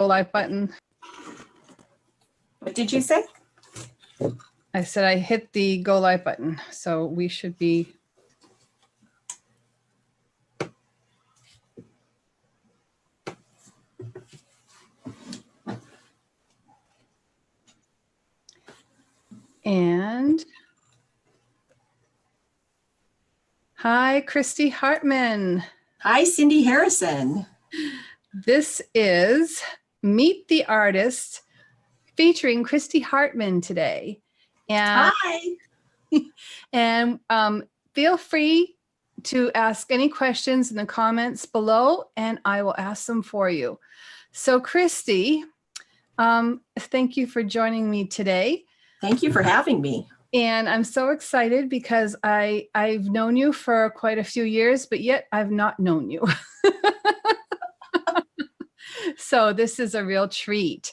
Go live button. What did you say? I said I hit the go live button, so we should be. And hi, Christy Hartman. Hi, Cindy Harrison. This is Meet the Artist featuring Christy Hartman today. And, hi. And feel free to ask any questions in the comments below, and I will ask them for you. So Christy, thank you for joining me today. Thank you for having me. And I'm so excited because I've known you for quite a few years, but yet I've not known you. So this is a real treat.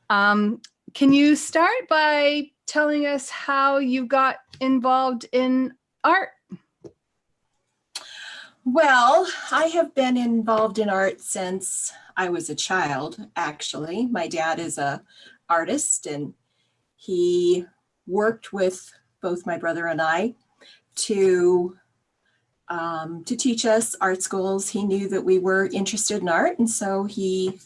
Can you start by telling us how you got involved in art? Well, I have been involved in art since I was a child, actually. My dad is an artist, and he worked with both my brother and I to teach us art schools. He knew that we were interested in art, and so he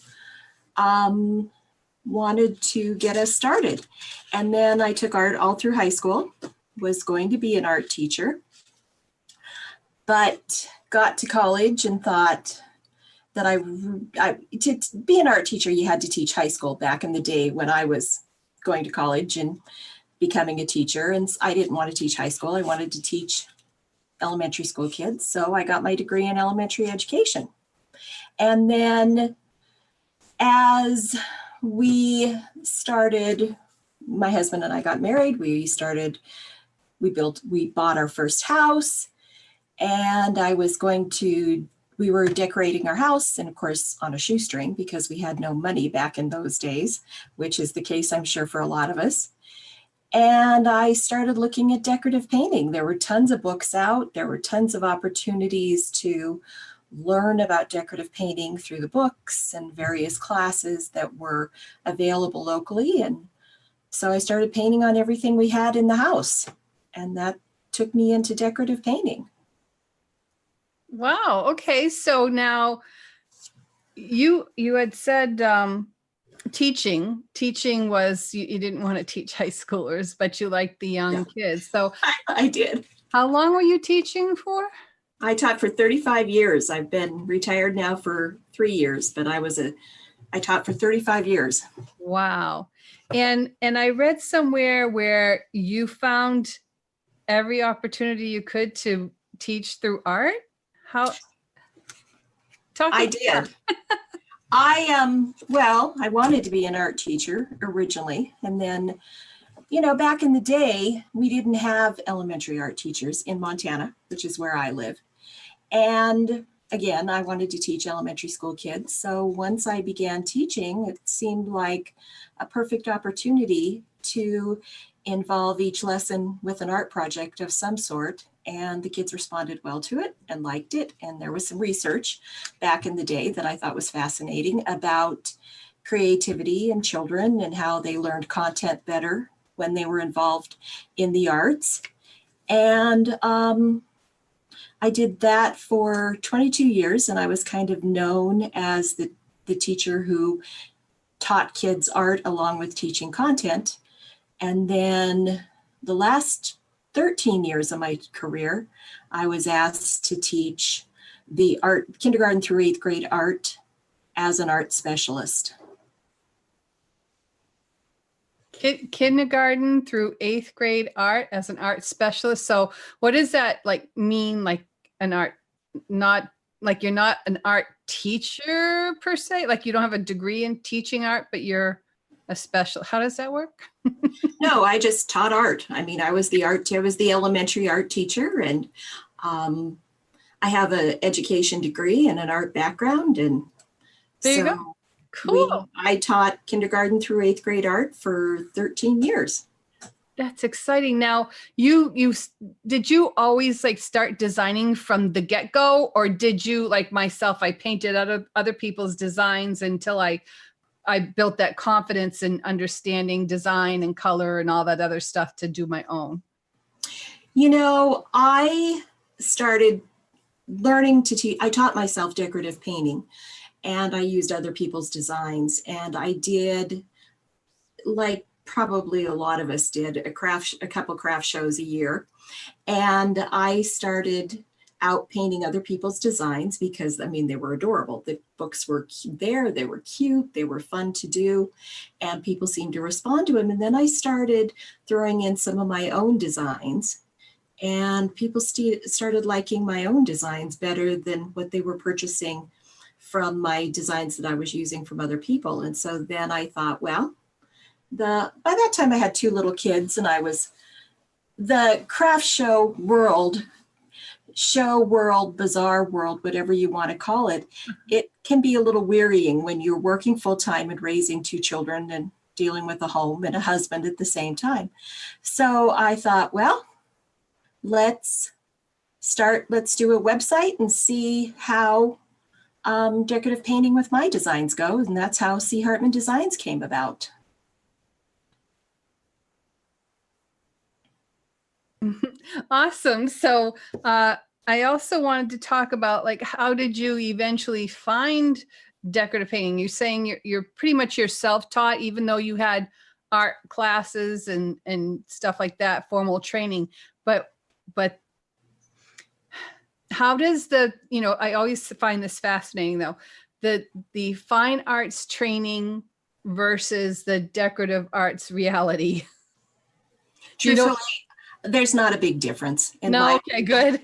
wanted to get us started. And then I took art all through high school, was going to be an art teacher, but got to college and thought that to be an art teacher, you had to teach high school back in the day when I was going to college and becoming a teacher. And I didn't want to teach high school. I wanted to teach elementary school kids. So I got my degree in elementary education. And then as we started, my husband and I got married, we bought our first house, and we were decorating our house, and of course on a shoestring because we had no money back in those days, which is the case, I'm sure, for a lot of us. And I started looking at decorative painting. There were tons of books out. There were tons of opportunities to learn about decorative painting through the books and various classes that were available locally. And so I started painting on everything we had in the house, and that took me into decorative painting. Wow. Okay. So now you had said teaching was, you didn't want to teach high schoolers, but you liked the young kids. So I did. How long were you teaching for? I taught for 35 years. I've been retired now for 3 years, but I taught for 35 years. Wow. And I read somewhere where you found every opportunity you could to teach through art. How? I did. I wanted to be an art teacher originally. And then, back in the day, we didn't have elementary art teachers in Montana, which is where I live. And again, I wanted to teach elementary school kids. So once I began teaching, it seemed like a perfect opportunity to involve each lesson with an art project of some sort. And the kids responded well to it and liked it. And there was some research back in the day that I thought was fascinating about creativity in children and how they learned content better when they were involved in the arts. And I did that for 22 years, and I was kind of known as the teacher who taught kids art along with teaching content. And then the last 13 years of my career, I was asked to teach the art, kindergarten through 8th grade art as an art specialist. Kindergarten through 8th grade art as an art specialist. So what does that mean? Like an art, not like you're not an art teacher per se, like you don't have a degree in teaching art, but you're a special. How does that work? No, I just taught art. I mean, I was the elementary art teacher, and I have an education degree and an art background. And there you go. Cool. I taught kindergarten through 8th grade art for 13 years. That's exciting. Now, did you always start designing from the get-go, or did you, like myself, I painted other people's designs until I I built that confidence in understanding design and color and all that other stuff to do my own? You know, I started learning to teach. I taught myself decorative painting, and I used other people's designs, and I did, like probably a lot of us did, a couple craft shows a year. And I started out painting other people's designs because, I mean, they were adorable. The books were there, they were cute, they were fun to do, and people seemed to respond to them. And then I started throwing in some of my own designs, and people started liking my own designs better than what they were purchasing from my designs that I was using from other people. And so then I thought, well, by that time I had 2 little kids, and the craft show world, bazaar world, whatever you want to call it, it can be a little wearying when you're working full time and raising 2 children and dealing with a home and a husband at the same time. So I thought, well, let's do a website and see how decorative painting with my designs go. And that's how C. Hartman Designs came about. Awesome. So I also wanted to talk about, like, how did you eventually find decorative painting? You're saying you're pretty much you're self-taught, even though you had art classes and stuff like that, formal training. But how does I always find this fascinating though, the fine arts training versus the decorative arts reality. Truthfully, there's not a big difference. Okay, good.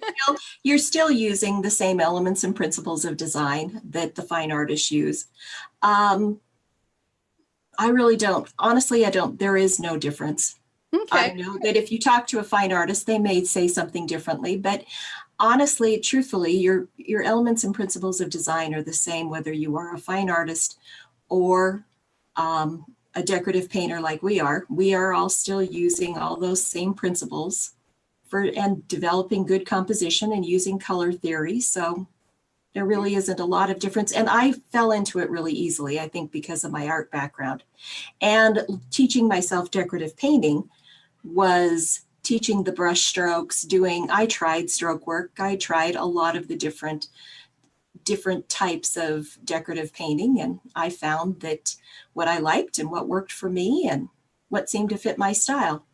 You're still using the same elements and principles of design that the fine artists use. I really don't. Honestly, I don't. There is no difference. Okay. I know that if you talk to a fine artist, they may say something differently, but honestly, truthfully, your elements and principles of design are the same, whether you are a fine artist or a decorative painter like we are. We are all still using all those same principles and developing good composition and using color theory. So there really isn't a lot of difference. And I fell into it really easily, I think, because of my art background. And teaching myself decorative painting was teaching the brush strokes, I tried stroke work. I tried a lot of the different types of decorative painting. And I found that what I liked and what worked for me and what seemed to fit my style.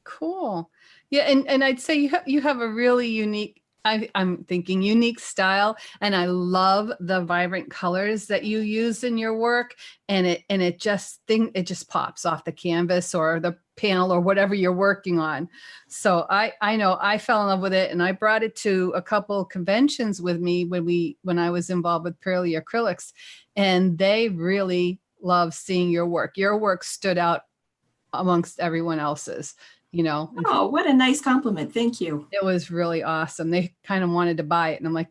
Cool. Yeah. And I'd say you have a really unique, I'm thinking unique style, and I love the vibrant colors that you use in your work, and it just pops off the canvas or the panel or whatever you're working on. So I know I fell in love with it, and I brought it to a couple conventions with me when I was involved with Pearly Acrylics, and they really love seeing your work. Your work stood out amongst everyone else's. Oh, what a nice compliment. Thank you. It was really awesome. They kind of wanted to buy it. And I'm like,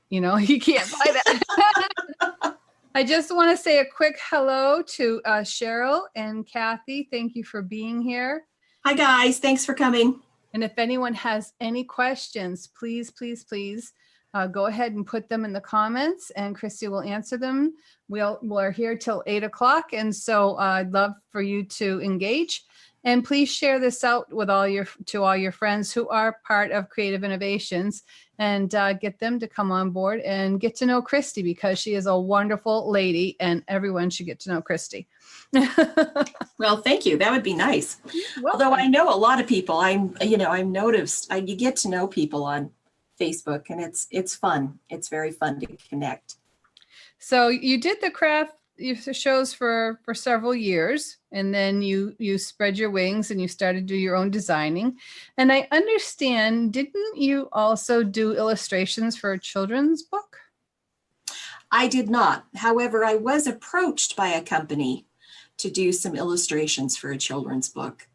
you can't buy that. I just want to say a quick hello to Cheryl and Kathy. Thank you for being here. Hi, guys. Thanks for coming. And if anyone has any questions, please go ahead and put them in the comments, and Christy will answer them. We're here till 8:00. And so I'd love for you to engage. And please share this out with all your friends who are part of Creative Innovations, and get them to come on board and get to know Christy, because she is a wonderful lady, and everyone should get to know Christy. Well, thank you. That would be nice. Although I know a lot of people, I've noticed you get to know people on Facebook, and it's fun. It's very fun to connect. So you did the craft shows for several years, and then you spread your wings and you started to do your own designing. And I understand, didn't you also do illustrations for a children's book? I did not. However, I was approached by a company to do some illustrations for a children's book.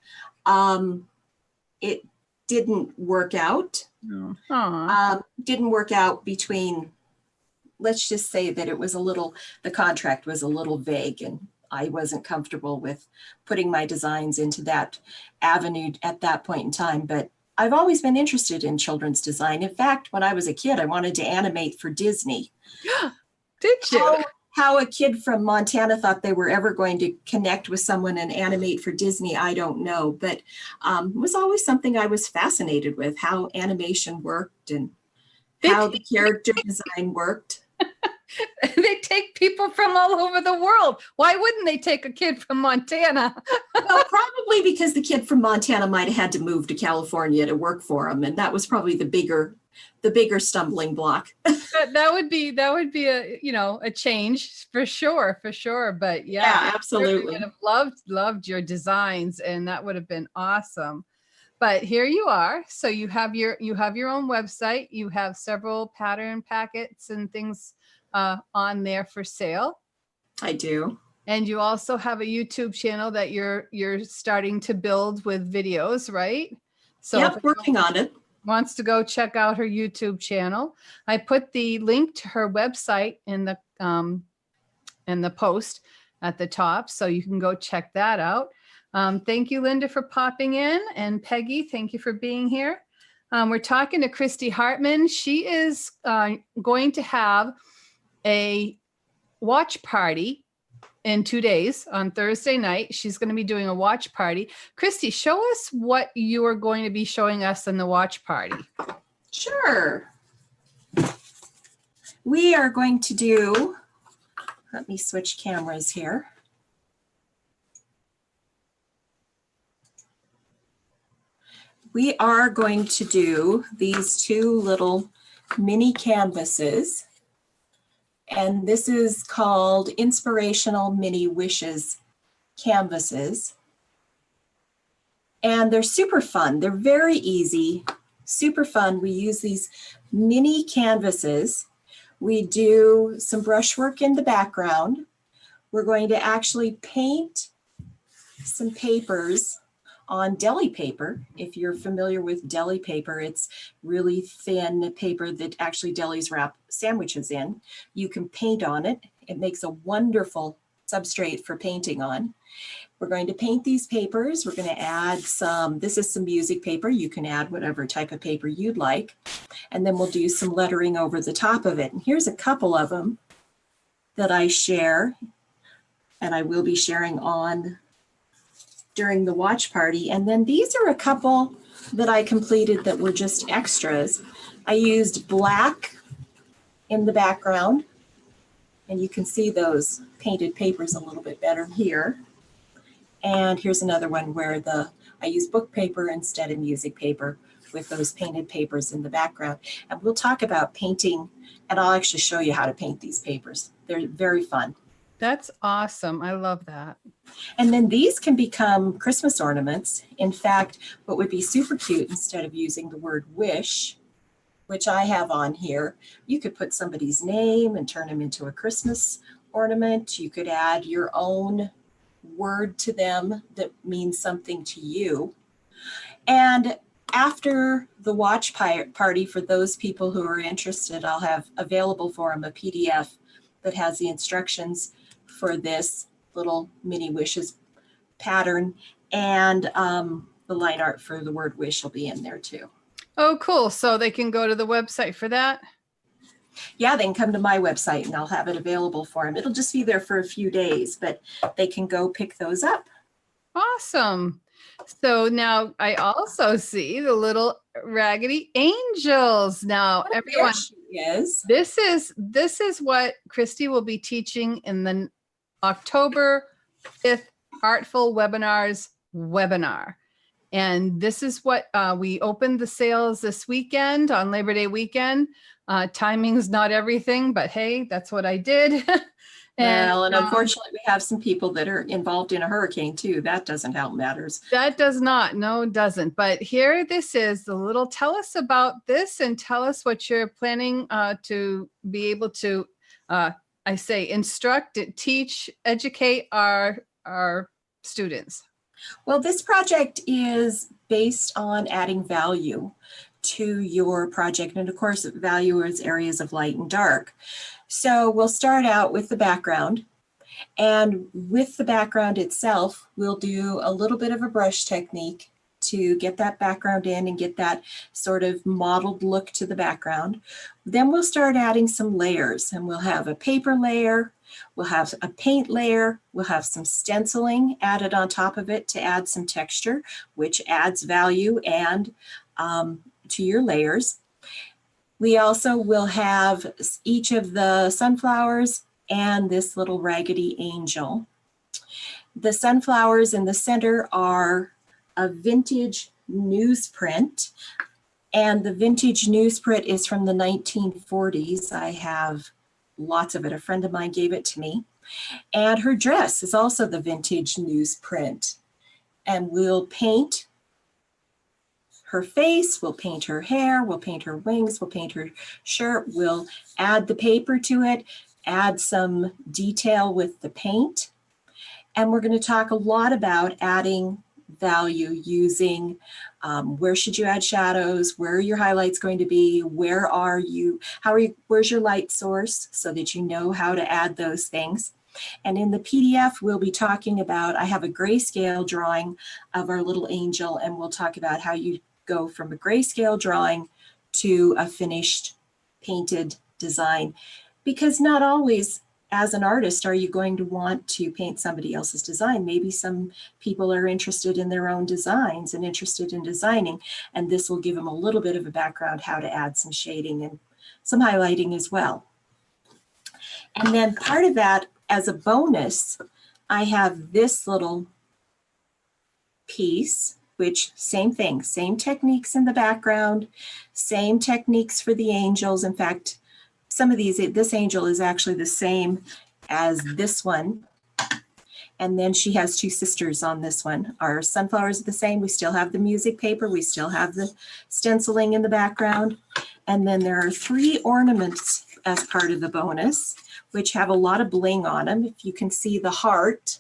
It didn't work out. Didn't work out between, let's just say that the contract was a little vague, and I wasn't comfortable with putting my designs into that avenue at that point in time. But I've always been interested in children's design. In fact, when I was a kid, I wanted to animate for Disney. Did you? How a kid from Montana thought they were ever going to connect with someone and animate for Disney, I don't know. But it was always something I was fascinated with, how animation worked and how the character design worked. They take people from all over the world. Why wouldn't they take a kid from Montana? Well, probably because the kid from Montana might have had to move to California to work for him, and that was probably the bigger stumbling block. That would be a, you know, a change for sure. But yeah, absolutely. I would have loved your designs, and that would have been awesome. But here you are. So you have your own website. You have several pattern packets and things on there for sale. I do. And you also have a YouTube channel that you're starting to build with videos, right? So yep, working on it. Wants to go check out her YouTube channel. I put the link to her website in the post at the top, so you can go check that out. Thank you, Linda, for popping in, and Peggy, thank you for being here. We're talking to Christy Hartman. She is going to have a watch party in 2 days on Thursday night. She's going to be doing a watch party. Christy, show us what you are going to be showing us in the watch party. Sure. We are going to do, let me switch cameras here. We are going to do these two little mini canvases. And this is called Inspirational Mini Wishes canvases. And they're super fun. They're very easy, super fun. We use these mini canvases. We do some brushwork in the background. We're going to actually paint some papers on deli paper. If you're familiar with deli paper, it's really thin paper that actually delis wrap sandwiches in. You can paint on it. It makes a wonderful substrate for painting on. We're going to paint these papers. We're going to add some, this is some music paper. You can add whatever type of paper you'd like. And then we'll do some lettering over the top of it. And here's a couple of them that I share, and I will be sharing on during the watch party. And then these are a couple that I completed that were just extras. I used black in the background, and you can see those painted papers a little bit better here. And here's another one where I use book paper instead of music paper with those painted papers in the background. And we'll talk about painting, and I'll actually show you how to paint these papers. They're very fun. That's awesome. I love that. And then these can become Christmas ornaments. In fact, what would be super cute, instead of using the word wish, which I have on here, you could put somebody's name and turn them into a Christmas ornament. You could add your own word to them that means something to you. And after the watch party, for those people who are interested, I'll have available for them a PDF that has the instructions for this little mini wishes pattern, and the line art for the word wish will be in there too. Oh, cool. So they can go to the website for that? Yeah, they can come to my website and I'll have it available for them. It'll just be there for a few days, but they can go pick those up. Awesome. So now I also see the little raggedy angels. Now, everyone, this is what Christy will be teaching in the October 5th Artful Webinars webinar. And this is what we opened the sales this weekend on Labor Day weekend. Timing's not everything, but hey, that's what I did. And unfortunately, we have some people that are involved in a hurricane too. That doesn't help matters. That does not. No, it doesn't. But here this is the little, tell us about this and tell us what you're planning to be able to, I say, instruct, teach, educate our students. Well, this project is based on adding value to your project. And of course, value is areas of light and dark. So we'll start out with the background, and with the background itself, we'll do a little bit of a brush technique to get that background in and get that sort of modeled look to the background. Then we'll start adding some layers, and we'll have a paper layer, we'll have a paint layer, we'll have some stenciling added on top of it to add some texture, which adds value and to your layers. We also will have each of the sunflowers and this little raggedy angel. The sunflowers in the center are a vintage newsprint, and the vintage newsprint is from the 1940s. I have lots of it. A friend of mine gave it to me. And her dress is also the vintage newsprint. And we'll paint her face, we'll paint her hair, we'll paint her wings, we'll paint her shirt, we'll add the paper to it, add some detail with the paint. And we're going to talk a lot about adding value using where should you add shadows, where are your highlights going to be, where are you, where's your light source, so that you know how to add those things. And in the PDF, we'll be talking about, I have a grayscale drawing of our little angel, and we'll talk about how you go from a grayscale drawing to a finished painted design. Because not always, as an artist, are you going to want to paint somebody else's design? Maybe some people are interested in their own designs and interested in designing, and this will give them a little bit of a background how to add some shading and some highlighting as well. And then part of that, as a bonus, I have this little piece, which same thing, same techniques in the background, same techniques for the angels. In fact, some of these, this angel is actually the same as this one. And then she has two sisters on this one. Our sunflowers are the same. We still have the music paper. We still have the stenciling in the background. And then there are 3 ornaments as part of the bonus, which have a lot of bling on them. If you can see the heart,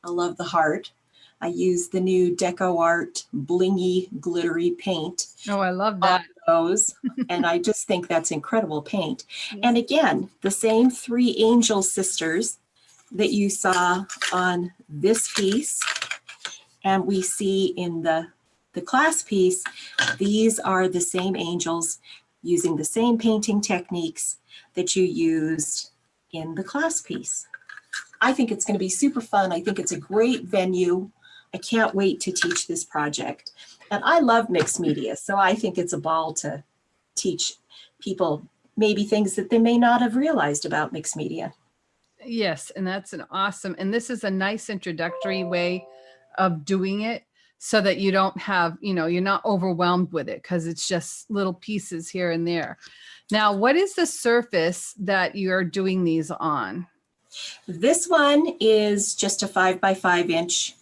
I love the heart. I use the new Deco Art blingy glittery paint. Oh, I love that. Those, and I just think that's incredible paint. And again, the same 3 angel sisters that you saw on this piece, and we see in the class piece, these are the same angels using the same painting techniques that you used in the class piece. I think it's going to be super fun. I think it's a great venue. I can't wait to teach this project. And I love mixed media, so I think it's a ball to teach people maybe things that they may not have realized about mixed media. Yes, and that's an awesome, and this is a nice introductory way of doing it so that you don't have, you're not overwhelmed with it because it's just little pieces here and there. Now, what is the surface that you're doing these on? This one is just a 5 by 5 inch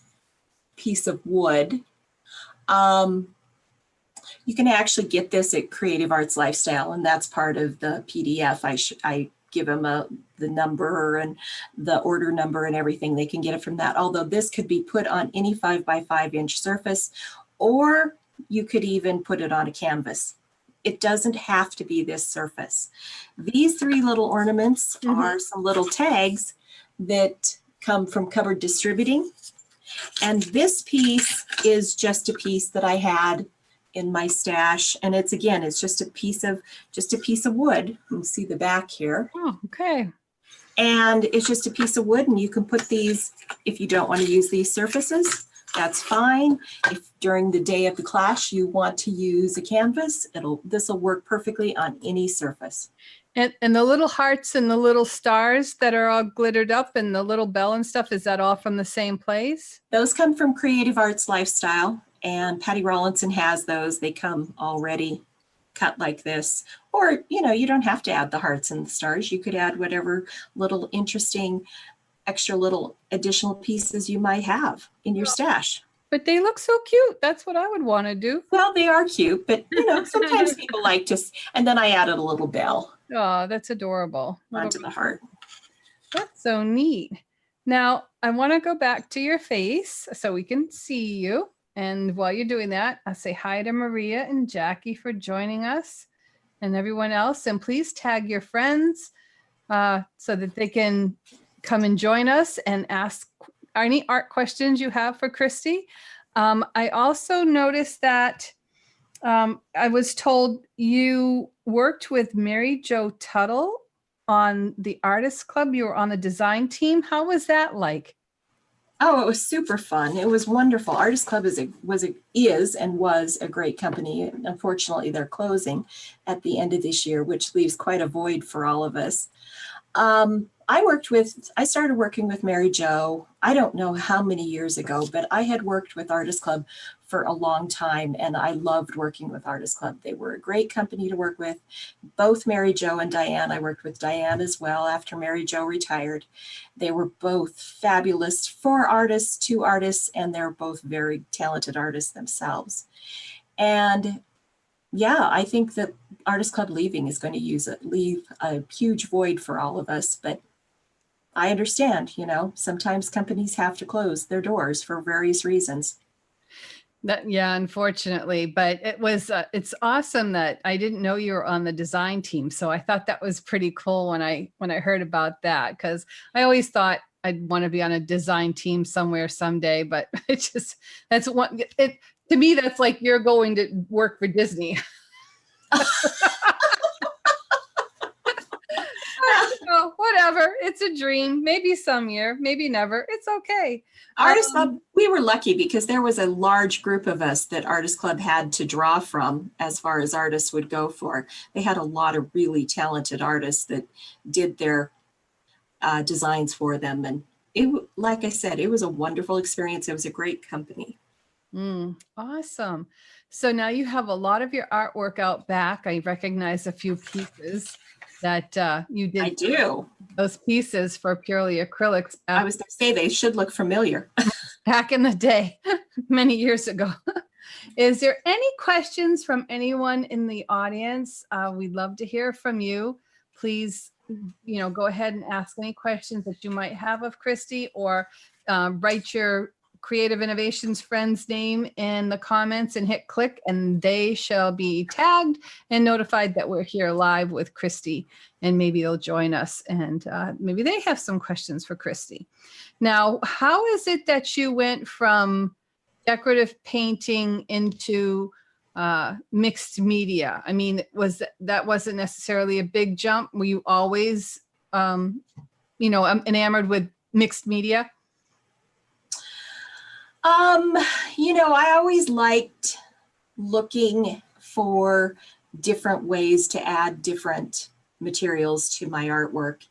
piece of wood. You can actually get this at Creative Arts Lifestyle, and that's part of the PDF. I give them the number and the order number and everything. They can get it from that. Although this could be put on any 5 by 5 inch surface, or you could even put it on a canvas. It doesn't have to be this surface. These 3 little ornaments are some little tags that come from Covered Distributing. And this piece is just a piece that I had in my stash, and it's just a piece of wood. You can see the back here. Oh, okay. And it's just a piece of wood, and you can put these, if you don't want to use these surfaces, that's fine. If during the day of the class you want to use a canvas, this will work perfectly on any surface. And the little hearts and the little stars that are all glittered up and the little bell and stuff, is that all from the same place? Those come from Creative Arts Lifestyle, and Patty Rawlinson has those. They come already cut like this. Or, you don't have to add the hearts and the stars. You could add whatever little interesting, extra little additional pieces you might have in your stash. But they look so cute. That's what I would want to do. Well, they are cute, but sometimes people like to, and then I added a little bell. Oh, that's adorable. Onto the heart. That's so neat. Now, I want to go back to your face so we can see you. And while you're doing that, I'll say hi to Maria and Jackie for joining us and everyone else. And please tag your friends so that they can come and join us and ask any art questions you have for Christy. I also noticed that I was told you worked with Mary Jo Tuttle on the Artist Club. You were on the design team. How was that like? Oh, it was super fun. It was wonderful. Artist Club is and was a great company. Unfortunately, they're closing at the end of this year, which leaves quite a void for all of us. I started working with Mary Jo, I don't know how many years ago, but I had worked with Artist Club for a long time, and I loved working with Artist Club. They were a great company to work with. Both Mary Jo and Diane, I worked with Diane as well after Mary Jo retired. They were both fabulous for artists, to artists, and they're both very talented artists themselves. And yeah, I think that Artist Club leaving is going to leave a huge void for all of us, but I understand, sometimes companies have to close their doors for various reasons. Yeah, unfortunately, but it's awesome that I didn't know you were on the design team. So I thought that was pretty cool when I heard about that, because I always thought I'd want to be on a design team somewhere someday, but to me, that's like you're going to work for Disney. Whatever. It's a dream. Maybe some year, maybe never. It's okay. Artist Club, we were lucky because there was a large group of us that Artist Club had to draw from as far as artists would go for. They had a lot of really talented artists that did their designs for them. And like I said, it was a wonderful experience. It was a great company. Awesome. So now you have a lot of your artwork out back. I recognize a few pieces that you did. I do. Those pieces for purely acrylics. I was going to say they should look familiar. Back in the day, many years ago. Is there any questions from anyone in the audience? We'd love to hear from you. Please, go ahead and ask any questions that you might have of Christy, or write your Creative Innovations friend's name in the comments and hit click, and they shall be tagged and notified that we're here live with Christy, and maybe they'll join us, and maybe they have some questions for Christy. Now, how is it that you went from decorative painting into mixed media? I mean, that wasn't necessarily a big jump? Were you always, enamored with mixed media? I always liked looking for different ways to add different materials to my artwork.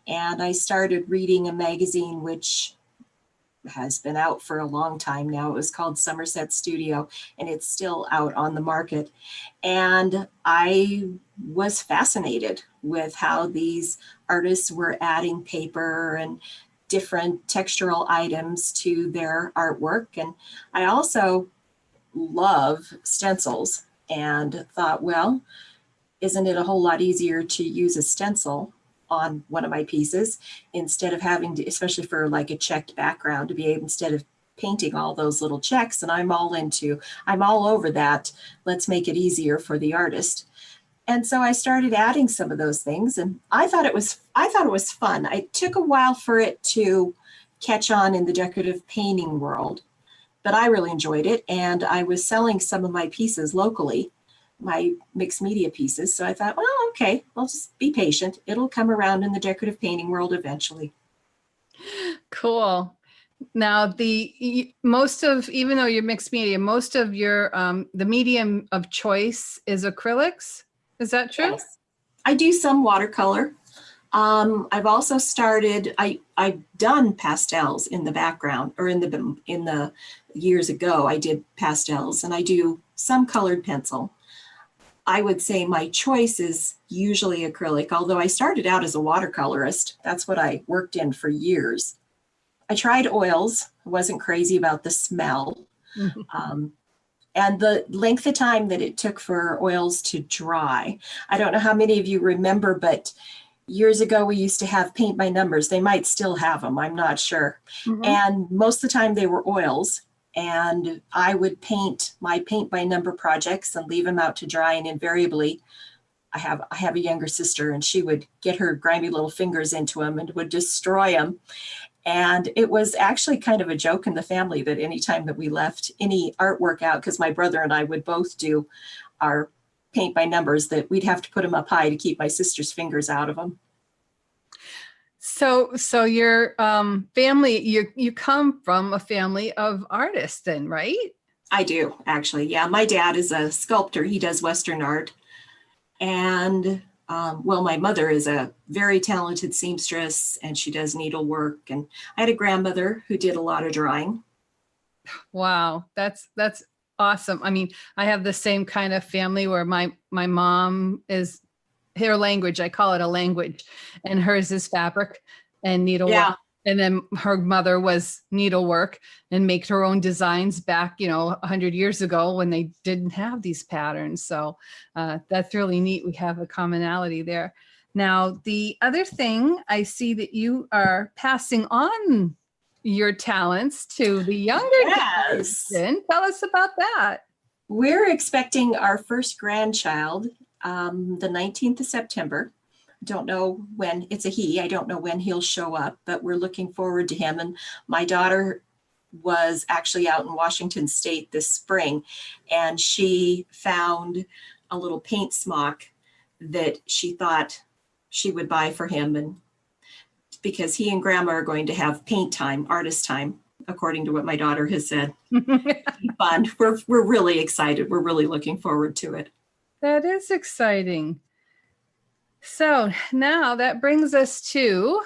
And I started reading a magazine which has been out for a long time now. It was called Somerset Studio, and it's still out on the market. And I was fascinated with how these artists were adding paper and different textural items to their artwork. And I also love stencils and thought, well, isn't it a whole lot easier to use a stencil on one of my pieces instead of having to, especially for like a checked background, to be able, instead of painting all those little checks, and I'm all over that. Let's make it easier for the artist. And so I started adding some of those things, and I thought it was fun. It took a while for it to catch on in the decorative painting world, but I really enjoyed it. And I was selling some of my pieces locally, my mixed media pieces. So I thought, well, okay, I'll just be patient. It'll come around in the decorative painting world eventually. Cool. Now, even though you're mixed media, most of your, the medium of choice is acrylics. Is that true? Yes. I do some watercolor. I've also started, I've done pastels in the background, or in the years ago, I did pastels, and I do some colored pencil. I would say my choice is usually acrylic, although I started out as a watercolorist. That's what I worked in for years. I tried oils. I wasn't crazy about the smell. And the length of time that it took for oils to dry. I don't know how many of you remember, but years ago we used to have paint by numbers. They might still have them, I'm not sure. And most of the time they were oils. And I would paint my paint by number projects and leave them out to dry. And invariably, I have a younger sister, and she would get her grimy little fingers into them and would destroy them. And it was actually kind of a joke in the family that anytime that we left any artwork out, because my brother and I would both do our paint by numbers, that we'd have to put them up high to keep my sister's fingers out of them. So your family, you come from a family of artists then, right? I do, actually. Yeah, my dad is a sculptor. He does Western art. And well, my mother is a very talented seamstress and she does needlework. And I had a grandmother who did a lot of drawing. Wow, that's awesome. I mean, I have the same kind of family where my mom is her language, I call it a language, and hers is fabric and needlework. Yeah. And then her mother was needlework and make her own designs back, 100 years ago when they didn't have these patterns. So that's really neat. We have a commonality there. Now, the other thing I see that you are passing on your talents to the younger Yes. generation. Tell us about that. We're expecting our first grandchild the 19th of September. Don't know when. It's a he. I don't know when he'll show up, but we're looking forward to him. And my daughter was actually out in Washington State this spring, and she found a little paint smock that she thought she would buy for him. And because he and grandma are going to have paint time, artist time, according to what my daughter has said. Fun. We're really excited. We're really looking forward to it. That is exciting. So now that brings us to,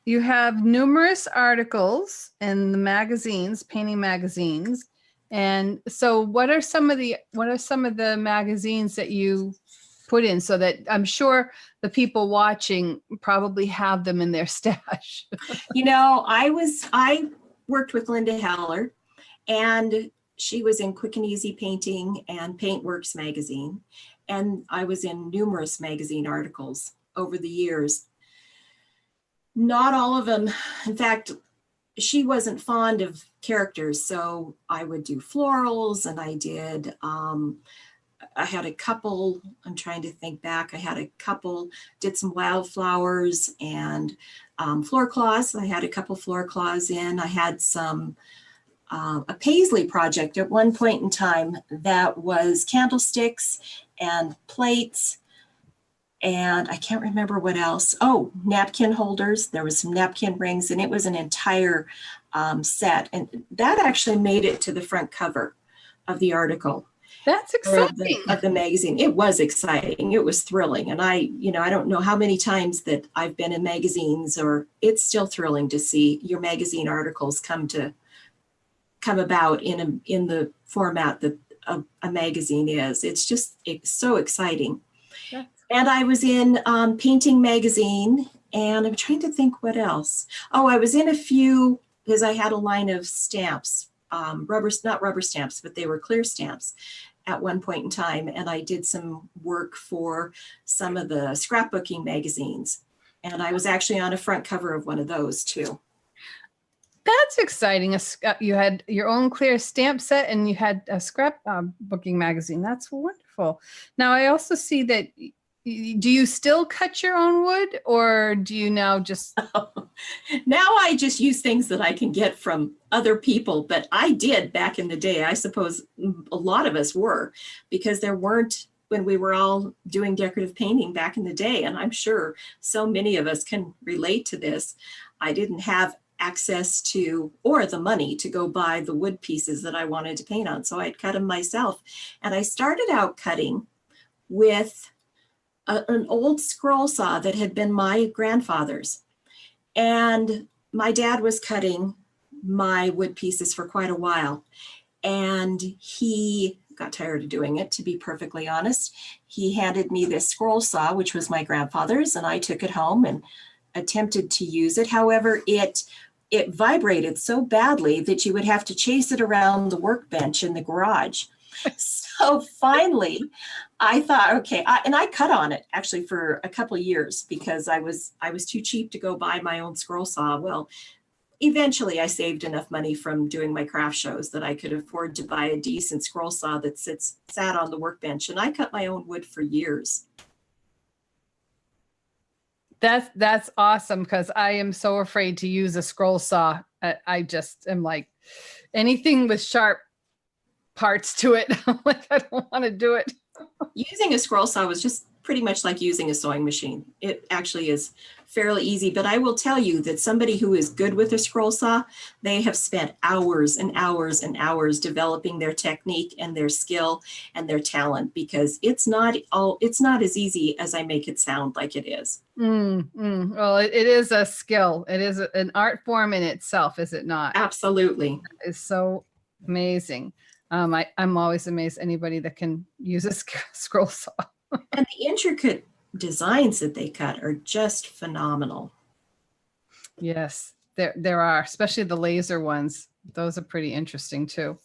you have numerous articles in the magazines, painting magazines. And so what are some of the magazines that you put in, so that I'm sure the people watching probably have them in their stash? I worked with Linda Haller, and she was in Quick and Easy Painting and Paintworks magazine. And I was in numerous magazine articles over the years. Not all of them. In fact, she wasn't fond of characters, so I would do florals, and I did, I had a couple, I'm trying to think back, did some wildflowers and floor cloths. I had a couple floor cloths in. I had some a paisley project at one point in time that was candlesticks and plates, and I can't remember what else. Oh, napkin holders. There was some napkin rings, and it was an entire set, and that actually made it to the front cover of the article. That's exciting. Of the magazine. It was exciting. It was thrilling. And I don't know how many times that I've been in magazines, or it's still thrilling to see your magazine articles come about in the format that a magazine is. It's so exciting. Yeah. And I was in Painting Magazine, and I'm trying to think what else. Oh, I was in a few, because I had a line of stamps, not rubber stamps, but they were clear stamps at one point in time. And I did some work for some of the scrapbooking magazines. And I was actually on a front cover of one of those too. That's exciting. You had your own clear stamp set, and you had a scrapbooking magazine. That's wonderful. Now, I also see that, do you still cut your own wood, or do you now just... Now I just use things that I can get from other people, but I did back in the day. I suppose a lot of us were, because there weren't, when we were all doing decorative painting back in the day, and I'm sure so many of us can relate to this. I didn't have access to, or the money to go buy the wood pieces that I wanted to paint on. So I'd cut them myself. And I started out cutting with an old scroll saw that had been my grandfather's. And my dad was cutting my wood pieces for quite a while. And he got tired of doing it, to be perfectly honest. He handed me this scroll saw, which was my grandfather's, and I took it home and attempted to use it. However, it vibrated so badly that you would have to chase it around the workbench in the garage. So finally, I thought, okay, and I cut on it actually for a couple of years, because I was too cheap to go buy my own scroll saw. Well, eventually I saved enough money from doing my craft shows that I could afford to buy a decent scroll saw that sat on the workbench, and I cut my own wood for years. That's awesome because I am so afraid to use a scroll saw. I just am like anything with sharp parts to it. I'm like, I don't want to do it. Using a scroll saw was just pretty much like using a sewing machine. It actually is fairly easy, but I will tell you that somebody who is good with a scroll saw, they have spent hours and hours and hours developing their technique and their skill and their talent, because it's not as easy as I make it sound like it is. Well, it is a skill. It is an art form in itself, is it not? Absolutely. It's so amazing. I'm always amazed anybody that can use a scroll saw. And the intricate designs that they cut are just phenomenal. Yes, there are, especially the laser ones. Those are pretty interesting too.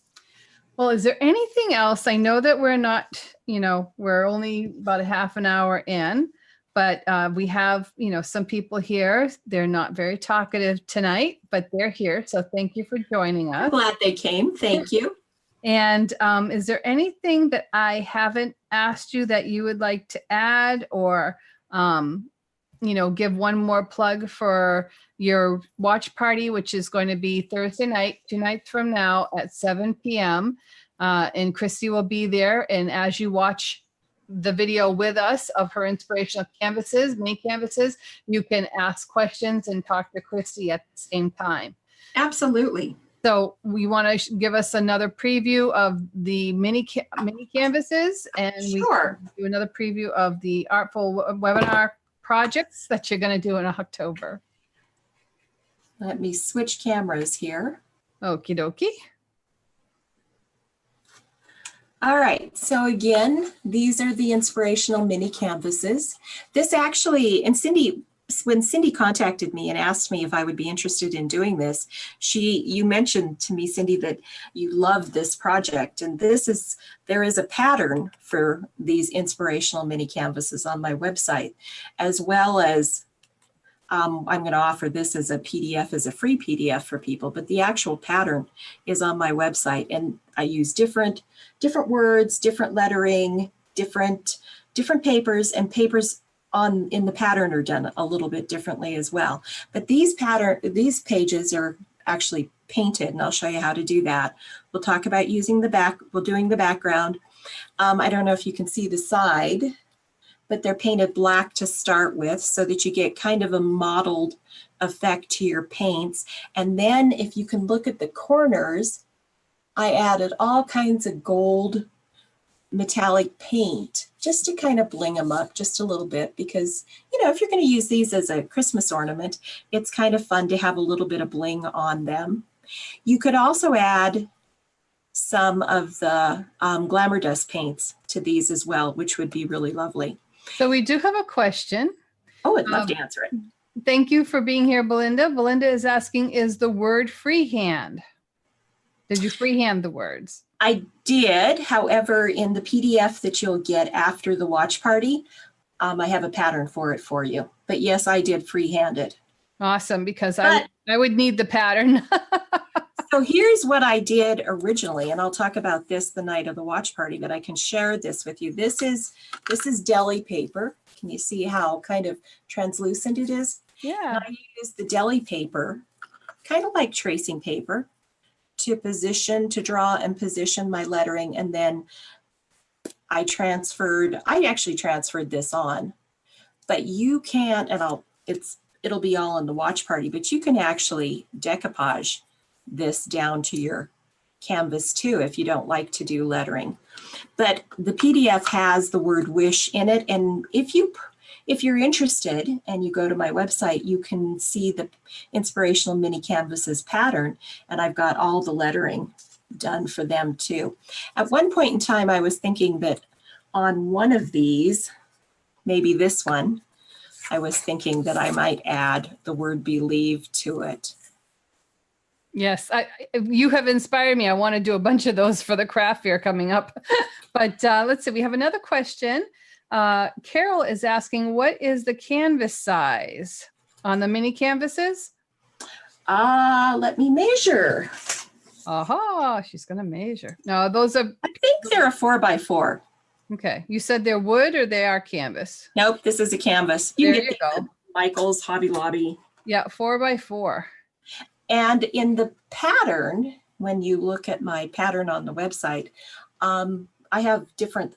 Well, is there anything else? I know that we're not, we're only about a half an hour in, but we have, some people here. They're not very talkative tonight, but they're here. So thank you for joining us. I'm glad they came. Thank you. And is there anything that I haven't asked you that you would like to add, or, give one more plug for your watch party, which is going to be Thursday night, 2 nights from now at 7 p.m. And Christy will be there. And as you watch the video with us of her inspirational canvases, mini canvases, you can ask questions and talk to Christy at the same time. Absolutely. So we want to give us another preview of the mini canvases, and Sure. we do another preview of the artful webinar projects that you're going to do in October. Let me switch cameras here. Okie dokie. All right, so again, these are the inspirational mini canvases. This actually, and when Cindy contacted me and asked me if I would be interested in doing this, you mentioned to me, Cindy, that you love this project, and there is a pattern for these inspirational mini canvases on my website, as well as I'm going to offer this as a PDF, as a free PDF for people, but the actual pattern is on my website, and I use different words, different lettering, different papers, and papers in the pattern are done a little bit differently as well. But these pages are actually painted, and I'll show you how to do that. We'll talk about doing the background. I don't know if you can see the side, but they're painted black to start with so that you get kind of a mottled effect to your paints. And then if you can look at the corners, I added all kinds of gold metallic paint just to kind of bling them up just a little bit, because if you're going to use these as a Christmas ornament, it's kind of fun to have a little bit of bling on them. You could also add some of the glamour dust paints to these as well, which would be really lovely. So we do have a question. Oh, I'd love to answer it. Thank you for being here, Belinda. Belinda is asking, is the word freehand? Did you freehand the words? I did. However, in the PDF that you'll get after the watch party, I have a pattern for it for you. But yes, I did freehand it. Awesome, because I would need the pattern. So here's what I did originally, and I'll talk about this the night of the watch party, but I can share this with you. This is deli paper. Can you see how kind of translucent it is? Yeah. And I use the deli paper, kind of like tracing paper, to draw and position my lettering, and then I actually transferred this on, but you can't, and it'll be all in the watch party, but you can actually decoupage this down to your canvas too if you don't like to do lettering. But the PDF has the word wish in it, and if you're interested and you go to my website, you can see the inspirational mini canvases pattern, and I've got all the lettering done for them too. At one point in time, I was thinking that on one of these, maybe this one, I was thinking that I might add the word believe to it. Yes, you have inspired me. I want to do a bunch of those for the craft fair coming up. But let's see, we have another question. Carol is asking, what is the canvas size on the mini canvases? Let me measure. Aha, she's going to measure. No, those are... I think they're a 4x4. Okay. You said they're wood or they are canvas? Nope, this is a canvas. There you go. Michael's, Hobby Lobby. Yeah, 4x4. And in the pattern, when you look at my pattern on the website, I have different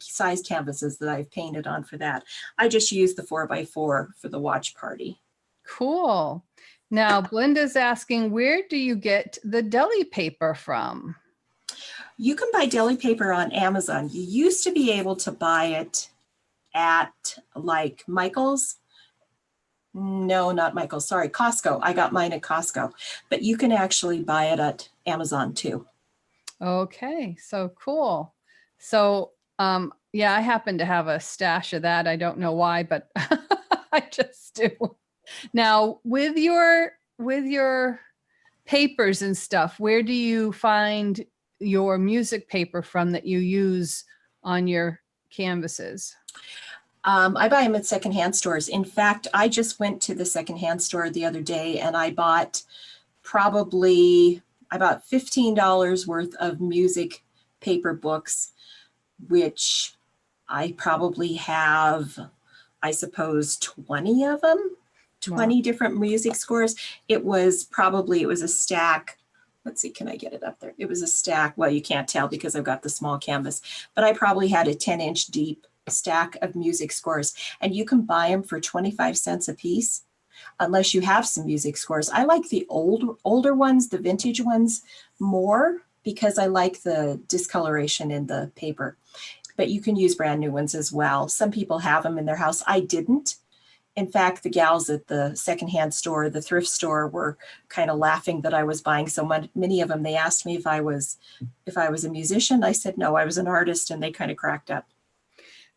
size canvases that I've painted on for that. I just use the 4x4 for the watch party. Cool. Now, Blinda's asking, where do you get the deli paper from? You can buy deli paper on Amazon. You used to be able to buy it at like Michael's. No, not Michael's. Sorry, Costco. I got mine at Costco, but you can actually buy it at Amazon too. Okay, so cool. So, yeah, I happen to have a stash of that. I don't know why, but I just do. Now, with your papers and stuff, where do you find your music paper from that you use on your canvases? I buy them at secondhand stores. In fact, I just went to the secondhand store the other day and I bought $15 worth of music paper books, which I probably have, I suppose, 20 of them, 20 Wow. different music scores. It was a stack. Let's see, can I get it up there? It was a stack. Well, you can't tell because I've got the small canvas, but I probably had a 10-inch deep stack of music scores, and you can buy them for 25 cents a piece unless you have some music scores. I like the older ones, the vintage ones, more because I like the discoloration in the paper, but you can use brand new ones as well. Some people have them in their house. I didn't. In fact, the gals at the secondhand store, the thrift store, were kind of laughing that I was buying so many of them. They asked me if I was a musician. I said no, I was an artist, and they kind of cracked up.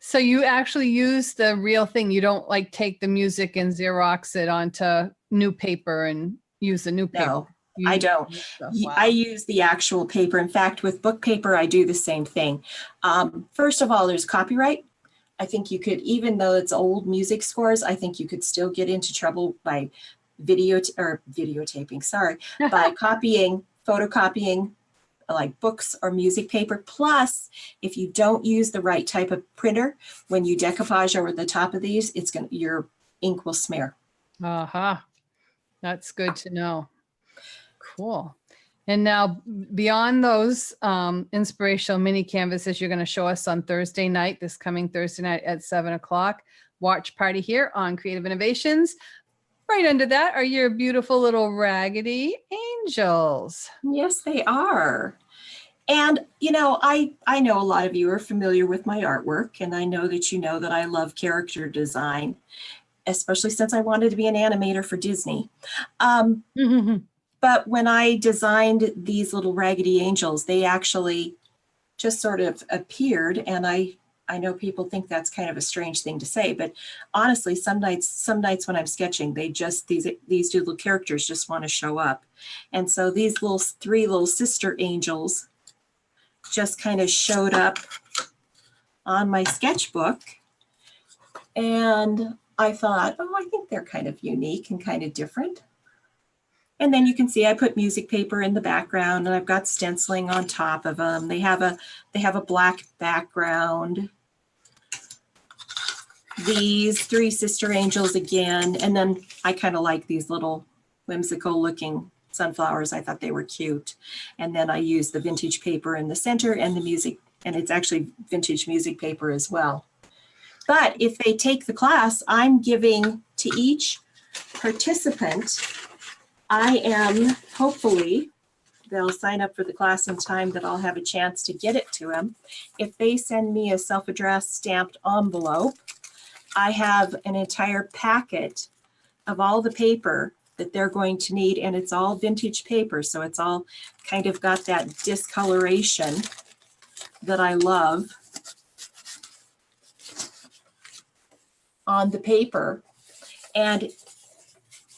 So you actually use the real thing. You don't like take the music and Xerox it onto new paper and use the new paper. No, I don't. Wow. I use the actual paper. In fact, with book paper, I do the same thing. First of all, there's copyright. I think you could, even though it's old music scores, I think you could still get into trouble by videotaping, by photocopying like books or music paper. Plus, if you don't use the right type of printer, when you decoupage over the top of these, your ink will smear. Uh-huh. That's good to know. Cool. And now beyond those inspirational mini canvases you're going to show us on Thursday night, this coming Thursday night at 7:00, watch party here on Creative Innovations. Right under that are your beautiful little raggedy angels. Yes, they are. And, I know a lot of you are familiar with my artwork, and I know that you know that I love character design, especially since I wanted to be an animator for Disney. But when I designed these little raggedy angels, they actually just sort of appeared. And I know people think that's kind of a strange thing to say, but honestly, some nights when I'm sketching, these little characters just want to show up. And so these three little sister angels just kind of showed up on my sketchbook. And I thought, I think they're kind of unique and kind of different. And then you can see I put music paper in the background, and I've got stenciling on top of them. They have a black background. These three sister angels again, and then I kind of like these little whimsical looking sunflowers. I thought they were cute. And then I used the vintage paper in the center and the music, and it's actually vintage music paper as well. But if they take the class, I'm giving to each participant, hopefully, they'll sign up for the class in time that I'll have a chance to get it to them. If they send me a self-addressed stamped envelope, I have an entire packet of all the paper that they're going to need, and it's all vintage paper, so it's all kind of got that discoloration that I love on the paper. And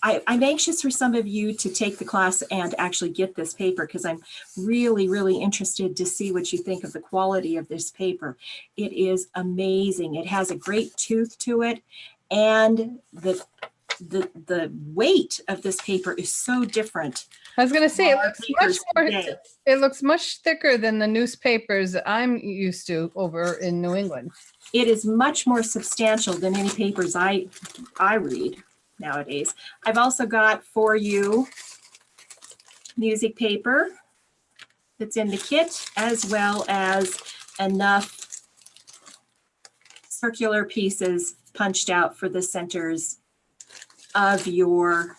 I'm anxious for some of you to take the class and actually get this paper, because I'm really, really interested to see what you think of the quality of this paper. It is amazing. It has a great tooth to it, and the the weight of this paper is so different. I was going to say, Today. it looks much thicker than the newspapers I'm used to over in New England. It is much more substantial than any papers I read nowadays. I've also got for you music paper that's in the kit, as well as enough circular pieces punched out for the centers of your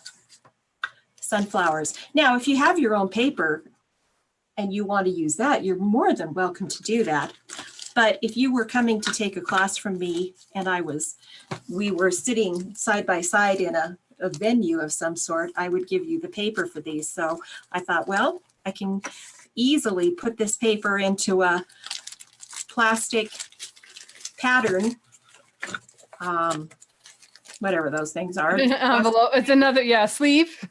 sunflowers. Now, if you have your own paper and you want to use that, you're more than welcome to do that. But if you were coming to take a class from me and we were sitting side by side in a venue of some sort, I would give you the paper for these. So I thought, well, I can easily put this paper into a plastic pattern, whatever those things are. Envelope. It's another, sleeve,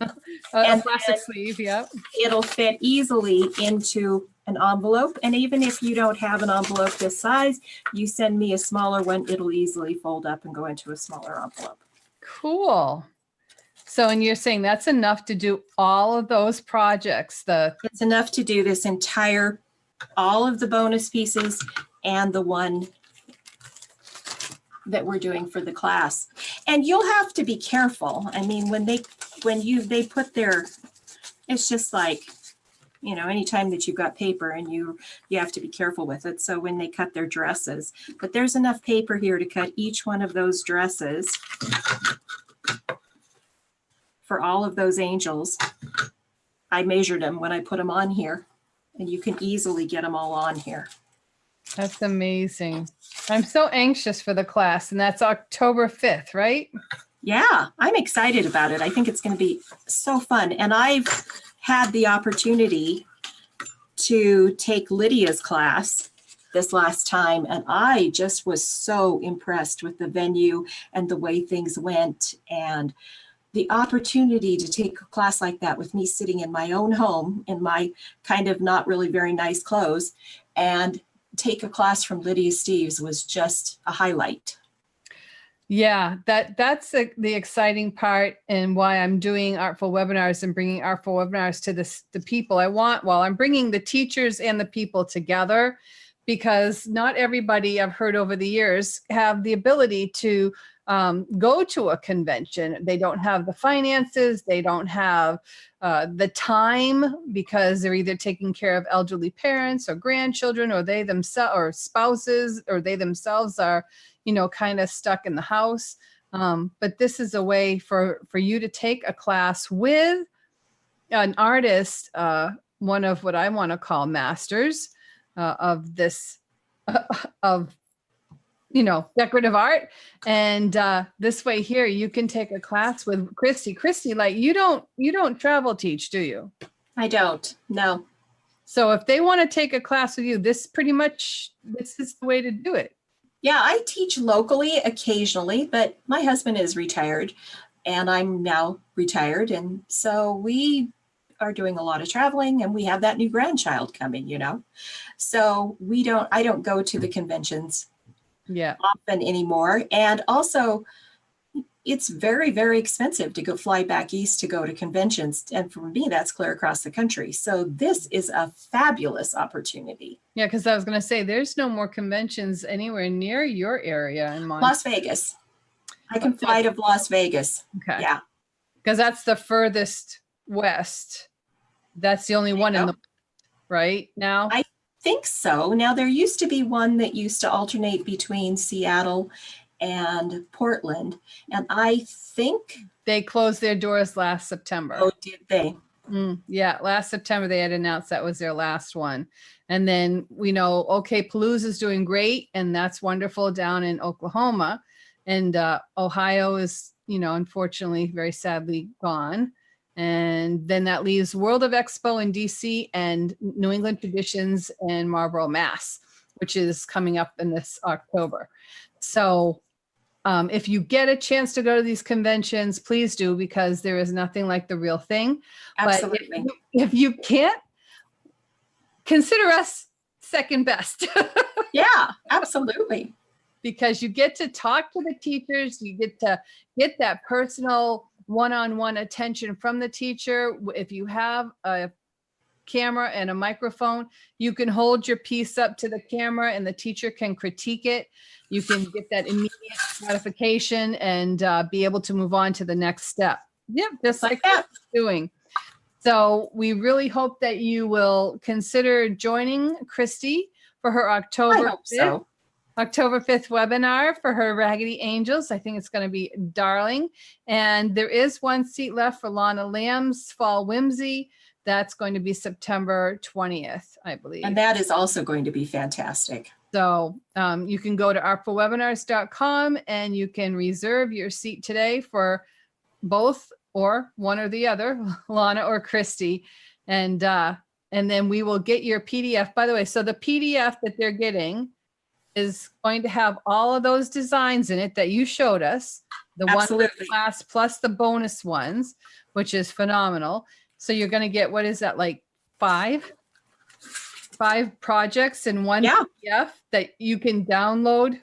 a plastic sleeve. Yeah. It'll fit easily into an envelope. And even if you don't have an envelope this size, you send me a smaller one, it'll easily fold up and go into a smaller envelope. Cool. So, and you're saying that's enough to do all of those projects? It's enough to do this entire, all of the bonus pieces and the one that we're doing for the class. And you'll have to be careful. I mean, when they put their, it's just like, anytime that you've got paper and you have to be careful with it. So when they cut their dresses, but there's enough paper here to cut each one of those dresses for all of those angels. I measured them when I put them on here, and you can easily get them all on here. That's amazing. I'm so anxious for the class, and that's October 5th, right? Yeah, I'm excited about it. I think it's going to be so fun. And I've had the opportunity to take Lydia's class this last time, and I just was so impressed with the venue and the way things went, and the opportunity to take a class like that with me sitting in my own home in my kind of not really very nice clothes and take a class from Lydia Steves was just a highlight. Yeah, that's the exciting part, and why I'm doing artful webinars and bringing artful webinars to the people. I'm bringing the teachers and the people together, because not everybody, I've heard over the years, have the ability to go to a convention. They don't have the finances, they don't have the time, because they're either taking care of elderly parents or grandchildren, or they themselves, or spouses, or they themselves are kind of stuck in the house. But this is a way for you to take a class with an artist, one of what I want to call masters of this, of decorative art. And this way here, you can take a class with Christy. Christy, like you don't travel teach, do you? I don't, no. So if they want to take a class with you, this is the way to do it. Yeah, I teach locally occasionally, but my husband is retired and I'm now retired. And so we are doing a lot of traveling, and we have that new grandchild coming, So I don't go to the conventions often anymore. And also it's very, very expensive to go fly back east to go to conventions. And for me, that's clear across the country. So this is a fabulous opportunity. Yeah, because I was going to say, there's no more conventions anywhere near your area in Montana. Las Vegas. I can fly to Las Vegas. Okay. Yeah. Because that's the furthest west. That's the only one in the right now. I think so. Now, there used to be one that used to alternate between Seattle and Portland, and I think they closed their doors last September. Oh, did they? Yeah, last September they had announced that was their last one. And then we know, okay, Palooza is doing great, and that's wonderful down in Oklahoma, and Ohio is, unfortunately, very sadly gone. And then that leaves World of Expo in DC and New England Traditions in Marlborough, Mass, which is coming up in this October. So if you get a chance to go to these conventions, please do, because there is nothing like the real thing. Absolutely. But if you can't, consider us second best. Yeah, absolutely. because you get to talk to the teachers, you get to get that personal one-on-one attention from the teacher. If you have a camera and a microphone, you can hold your piece up to the camera and the teacher can critique it. You can get that immediate gratification and be able to move on to the next step. Yep, just like that doing. So we really hope that you will consider joining Christy for her October 5th webinar for her Raggedy Angels. I think it's going to be darling. And there is one seat left for Lana Lamb's Fall Whimsy. That's going to be September 20th, I believe. And that is also going to be fantastic. So you can go to artfulwebinars.com and you can reserve your seat today for both or one or the other, Lana or Christy. And then we will get your PDF. By the way, so the PDF that they're getting is going to have all of those designs in it that you showed us. The one class plus the bonus ones, which is phenomenal. So you're going to get, what is that, like five projects in one PDF that you can download.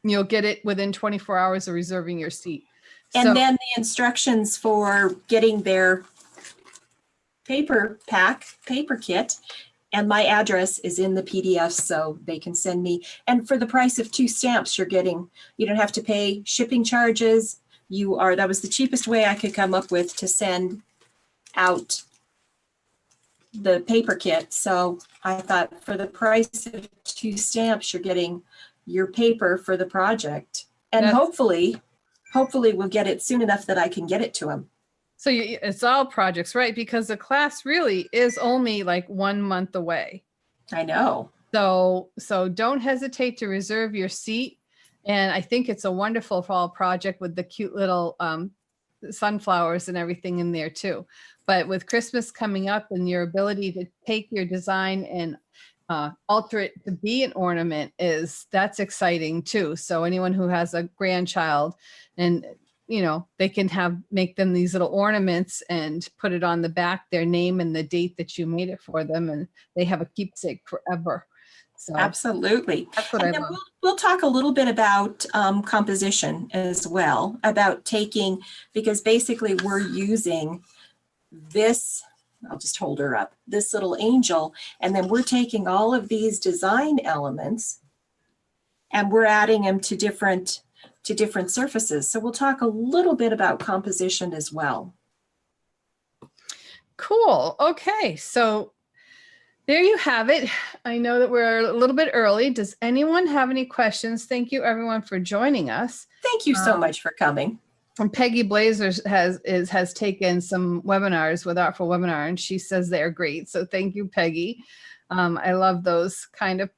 You'll get it within 24 hours of reserving your seat. And then the instructions for getting their paper kit, and my address is in the PDF, so they can send me. And for the price of 2 stamps, you don't have to pay shipping charges. That was the cheapest way I could come up with to send out the paper kit. So I thought for the price of 2 stamps, you're getting your paper for the project. And hopefully we'll get it soon enough that I can get it to them. So it's all projects, right? Because the class really is only like 1 month away. I know. So don't hesitate to reserve your seat. And I think it's a wonderful fall project with the cute little sunflowers and everything in there too. But with Christmas coming up and your ability to take your design and alter it to be an ornament, that's exciting too. So anyone who has a grandchild, and they can make them these little ornaments and put it on the back, their name and the date that you made it for them, and they have a keepsake forever. So absolutely. That's what I love. We'll talk a little bit about composition as well, because basically we're using this, I'll just hold her up, this little angel, and then we're taking all of these design elements and we're adding them to different surfaces. So we'll talk a little bit about composition as well. Cool. Okay. So there you have it. I know that we're a little bit early. Does anyone have any questions? Thank you everyone for joining us. Thank you so much for coming. And Peggy Blazers has taken some webinars with Artful Webinar, and she says they're great. So thank you, Peggy. I love those kind of,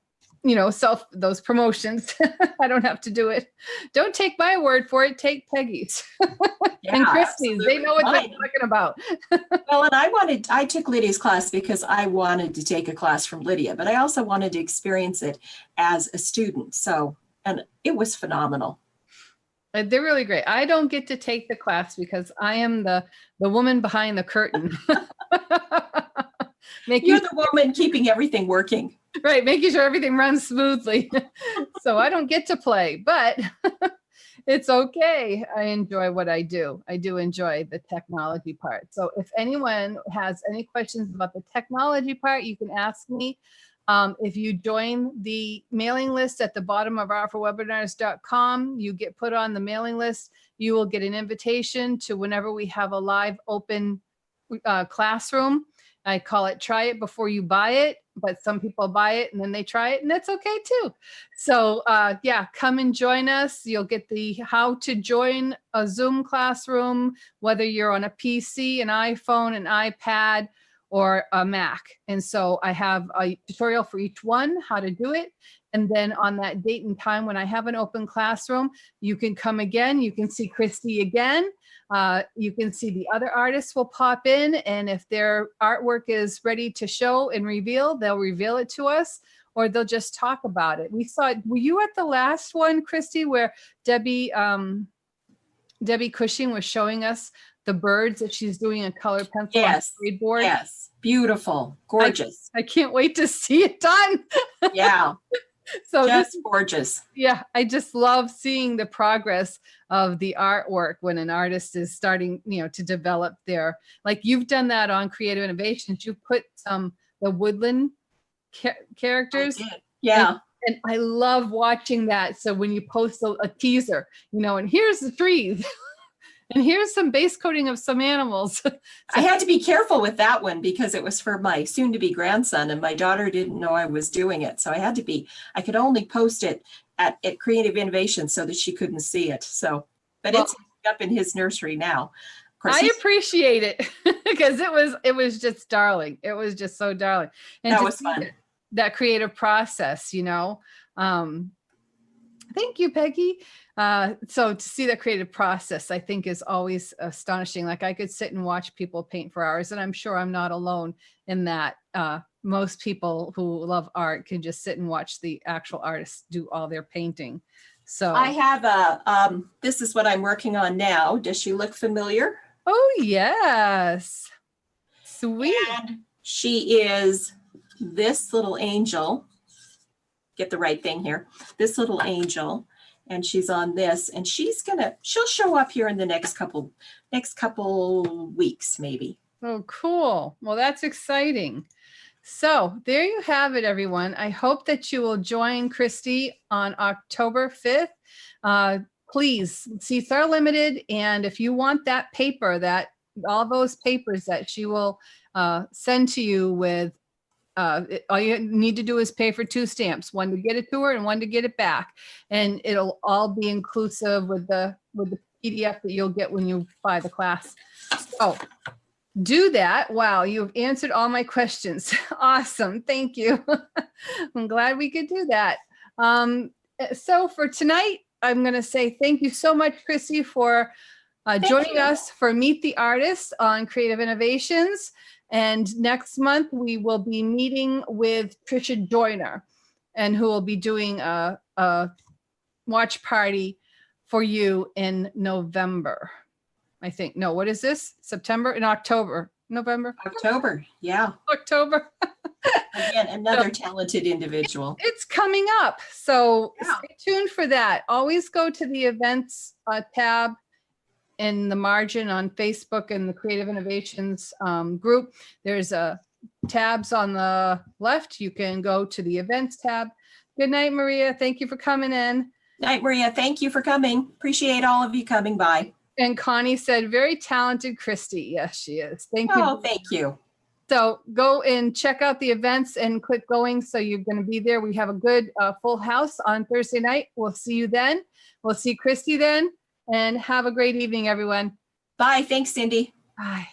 those promotions. I don't have to do it. Don't take my word for it. Take Peggy's and Christy's. They know what they're talking about. Well, and I took Lydia's class because I wanted to take a class from Lydia, but I also wanted to experience it as a student. And it was phenomenal. They're really great. I don't get to take the class because I am the woman behind the curtain. You're the woman keeping everything working. Right, making sure everything runs smoothly. So I don't get to play, but it's okay. I enjoy what I do. I do enjoy the technology part. So if anyone has any questions about the technology part, you can ask me. If you join the mailing list at the bottom of artfulwebinars.com, you get put on the mailing list. You will get an invitation to whenever we have a live open classroom. I call it try it before you buy it, but some people buy it and then they try it, and that's okay too. So come and join us. You'll get the how to join a Zoom classroom, whether you're on a PC, an iPhone, an iPad, or a Mac. And so I have a tutorial for each one, how to do it. And then on that date and time when I have an open classroom, you can come again. You can see Christy again. You can see the other artists will pop in. And if their artwork is ready to show and reveal, they'll reveal it to us, or they'll just talk about it. Were you at the last one, Christy, where Debbie Cushing was showing us the birds that she's doing a color pencil on the board? Yes, beautiful, gorgeous. I can't wait to see it done. Yeah. So this, Just gorgeous. yeah, I just love seeing the progress of the artwork when an artist is starting, to develop their, like you've done that on Creative Innovations. You put the woodland I characters. did. Yeah. And I love watching that. So when you post a teaser, and here's the trees and here's some base coating of some animals. I had to be careful with that one because it was for my soon-to-be grandson, and my daughter didn't know I was doing it. So I could only post it at Creative Innovation so that she couldn't see it. So, but it's up in his nursery now. Of course, I appreciate it because it was just darling. It was just so darling. And that was fun. That creative process, thank you, Peggy. So to see that creative process, I think is always astonishing. Like I could sit and watch people paint for hours, and I'm sure I'm not alone in that. Most people who love art can just sit and watch the actual artists do all their painting. So I have this is what I'm working on now. Does she look familiar? Oh, yes. Sweet. And she is this little angel. Get the right thing here. This little angel, and she's on this, and she'll show up here in the next couple weeks, maybe. Oh, cool. Well, that's exciting. So there you have it, everyone. I hope that you will join Christy on October 5th. Please, seats are limited. And if you want that paper, all those papers that she will send to you with, all you need to do is pay for 2 stamps, one to get it to her and one to get it back. And it'll all be inclusive with the PDF that you'll get when you buy the class. So do that. Wow, you've answered all my questions. Awesome. Thank you. I'm glad we could do that. So for tonight, I'm going to say thank you so much, Christy, for joining us for Meet the Artist on Creative Innovations. And next month, we will be meeting with Trisha Joyner, and who will be doing a watch party for you in November. I think. No, what is this? September and October. November? October. Yeah. October. Again, another talented individual. It's coming up. So stay tuned for that. Always go to the events tab in the margin on Facebook and the Creative Innovations group. There's tabs on the left. You can go to the events tab. Good night, Maria. Thank you for coming in. Night, Maria. Thank you for coming. Appreciate all of you coming by. And Connie said, very talented Christy. Yes, she is. Thank you. Oh, thank you. So go and check out the events and click going. So you're going to be there. We have a good full house on Thursday night. We'll see you then. We'll see Christy then. And have a great evening, everyone. Bye. Thanks, Cindy. Bye.